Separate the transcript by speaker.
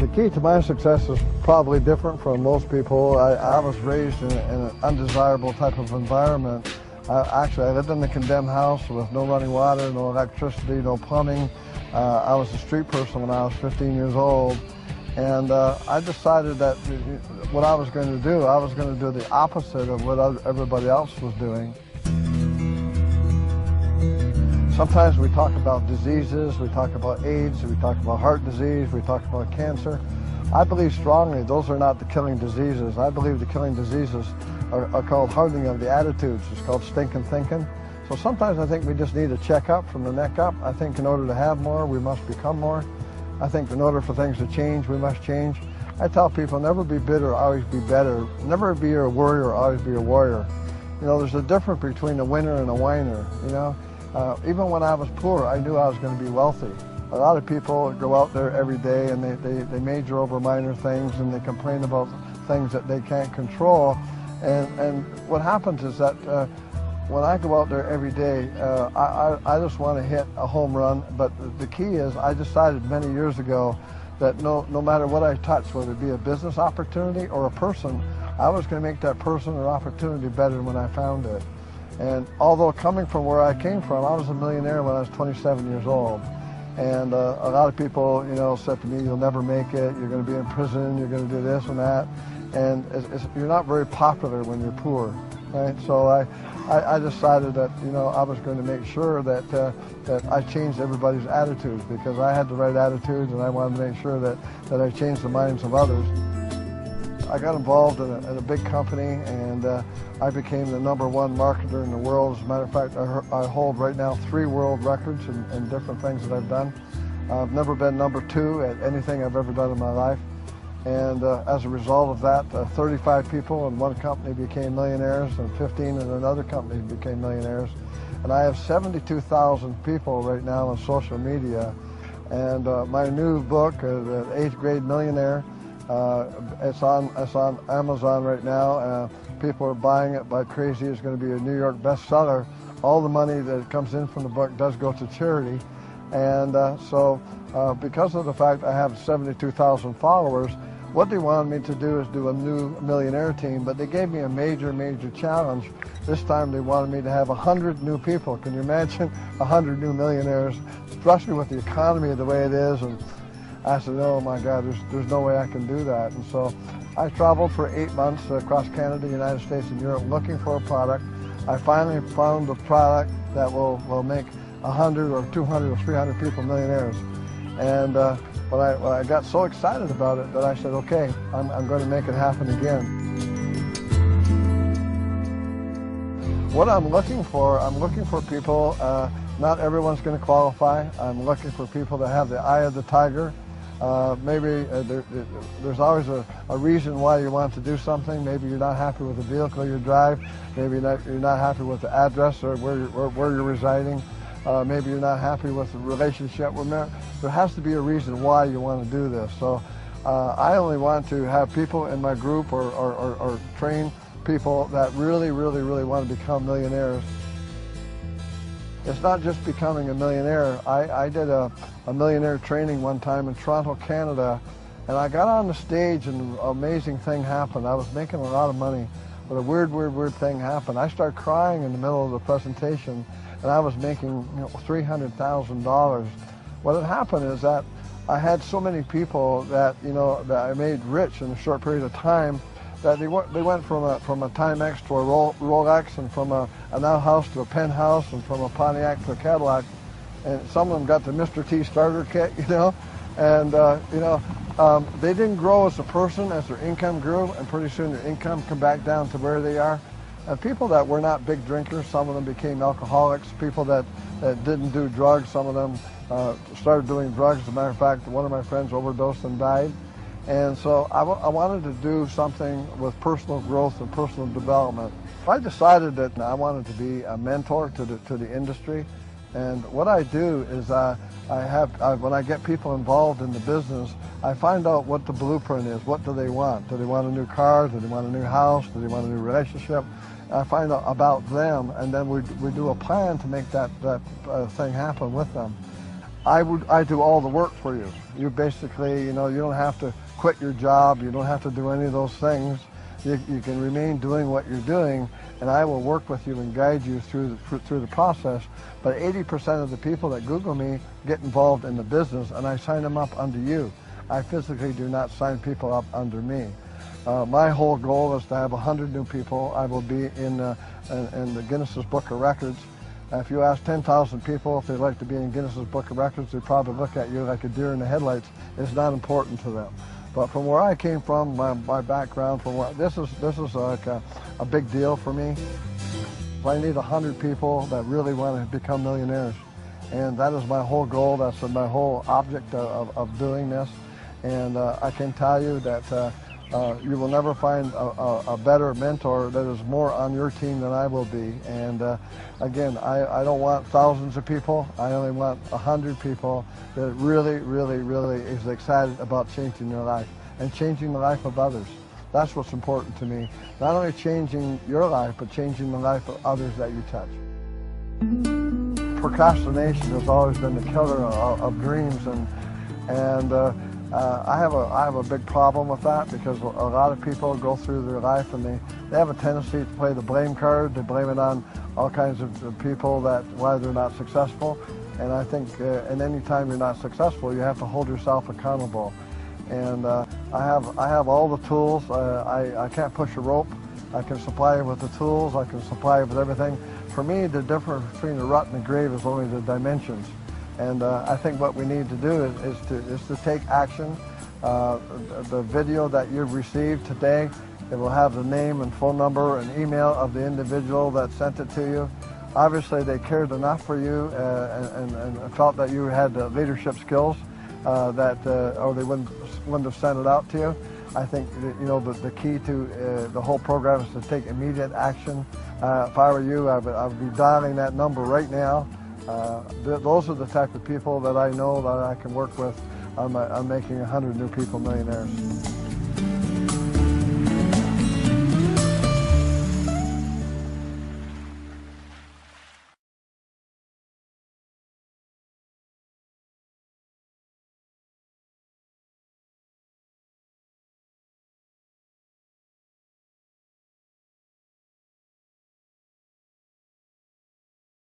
Speaker 1: The key to my success is probably different from most people. I was raised in an undesirable type of environment. Actually, I lived in a condemned house with no running water, no electricity, no plumbing. I was a street person when I was 15 years old. And I decided that what I was going to do, I was going to do the opposite of what everybody else was doing. Sometimes we talk about diseases, we talk about AIDS, we talk about heart disease, we talk about cancer. I believe strongly those are not the killing diseases. I believe the killing diseases are called hardening of the attitudes. It's called stinking thinking. So sometimes I think we just need a checkup from the neck up. I think in order to have more, we must become more. I think in order for things to change, we must change. I tell people, never be bitter, always be better. Never be a worrier, always be a warrior. You know, there's a difference between a winner and a whiner, you know. Even when I was poor, I knew I was going to be wealthy. A lot of people go out there every day and they major over minor things and they complain about things that they can't control. And what happens is that when I go out there every day, I just want to hit a home run. But the key is I decided many years ago that no matter what I touch, whether it be a business opportunity or a person, I was going to make that person or opportunity better than when I found it. And although coming from where I came from, I was a millionaire when I was 27 years old. And a lot of people, you know, said to me, you'll never make it, you're going to be in prison, you're going to do this and that. And you're not very popular when you're poor, right? So I decided that, you know, I was going to make sure that I changed everybody's attitudes, because I had the right attitudes and I wanted to make sure that I changed the minds of others. I got involved in a big company, and I became the #1 marketer in the world. As a matter of fact, I hold right now 3 world records in different things that I've done. I've never been #2 at anything I've ever done in my life. And as a result of that, 35 people in one company became millionaires, and 15 in another company became millionaires. And I have 72,000 people right now on social media. And my new book, The 8th Grade Millionaire, it's on Amazon right now. People are buying it like crazy. It's going to be a New York bestseller. All the money that comes in from the book does go to charity. And so because of the fact I have 72,000 followers, what they wanted me to do is do a new millionaire team, but they gave me a major challenge. This time they wanted me to have 100 new people. Can you imagine 100 new millionaires, especially with the economy the way it is? And I said, oh my God, there's no way I can do that. And so I traveled for 8 months across Canada, United States, and Europe looking for a product. I finally found a product that will make 100 or 200 or 300 people millionaires. And but I got so excited about it that I said, okay, I'm going to make it happen again. What I'm looking for people, not everyone's going to qualify. I'm looking for people that have the eye of the tiger. Maybe there's always a reason why you want to do something. Maybe you're not happy with the vehicle you drive. Maybe you're not happy with the address or where you're residing. Maybe you're not happy with the relationship. There has to be a reason why you want to do this. So I only want to have people in my group or train people that really want to become millionaires. It's not just becoming a millionaire. I did a millionaire training one time in Toronto, Canada, and I got on the stage and an amazing thing happened. I was making a lot of money, but a weird thing happened. I started crying in the middle of the presentation, and I was making $300,000. What had happened is that I had so many people that that I made rich in a short period of time, that they went from a Timex to a Rolex, and from an outhouse to a penthouse, and from a Pontiac to a Cadillac, and some of them got the Mr. T starter kit, and they didn't grow as a person as their income grew, and pretty soon their income come back down to where they are. And people that were not big drinkers, some of them became alcoholics. People that didn't do drugs, some of them started doing drugs. As a matter of fact, one of my friends overdosed and died. And so I wanted to do something with personal growth and personal development. I decided that I wanted to be a mentor to the industry. And what I do is when I get people involved in the business, I find out what the blueprint is. What do they want? Do they want a new car? Do they want a new house? Do they want a new relationship? I find out about them, and then we do a plan to make that thing happen with them. I do all the work for you. You basically, you don't have to quit your job. You don't have to do any of those things. You can remain doing what you're doing, and I will work with you and guide you through the process. But 80% of the people that Google me get involved in the business, and I sign them up under you. I physically do not sign people up under me. My whole goal is to have 100 new people. I will be in the Guinness's Book of Records. If you ask 10,000 people if they'd like to be in Guinness's Book of Records, they'd probably look at you like a deer in the headlights. It's not important to them. But from where I came from, my background, this is like a big deal for me. I need 100 people that really want to become millionaires. And that is my whole goal. That's my whole object of doing this. And I can tell you that you will never find a better mentor that is more on your team than I will be. And again, I don't want thousands of people. I only want 100 people that really, really, really is excited about changing their life and changing the life of others. That's what's important to me. Not only changing your life, but changing the life of others that you touch. Procrastination has always been the killer of dreams, and I have a big problem with that, because a lot of people go through their life and they have a tendency to play the blame card. They blame it on all kinds of people why they're not successful. And I think and any time you're not successful, you have to hold yourself accountable. And I have all the tools. I can't push a rope. I can supply you with the tools. I can supply you with everything. For me, the difference between the rut and the grave is only the dimensions. And I think what we need to do is to take action. The video that you've received today, it will have the name and phone number and email of the individual that sent it to you. Obviously, they cared enough for you and felt that you had leadership skills or they wouldn't have sent it out to you. I think that, the key to the whole program is to take immediate action. If I were you, I would be dialing that number right now. Those are the type of people that I know that I can work with on making 100 new people millionaires.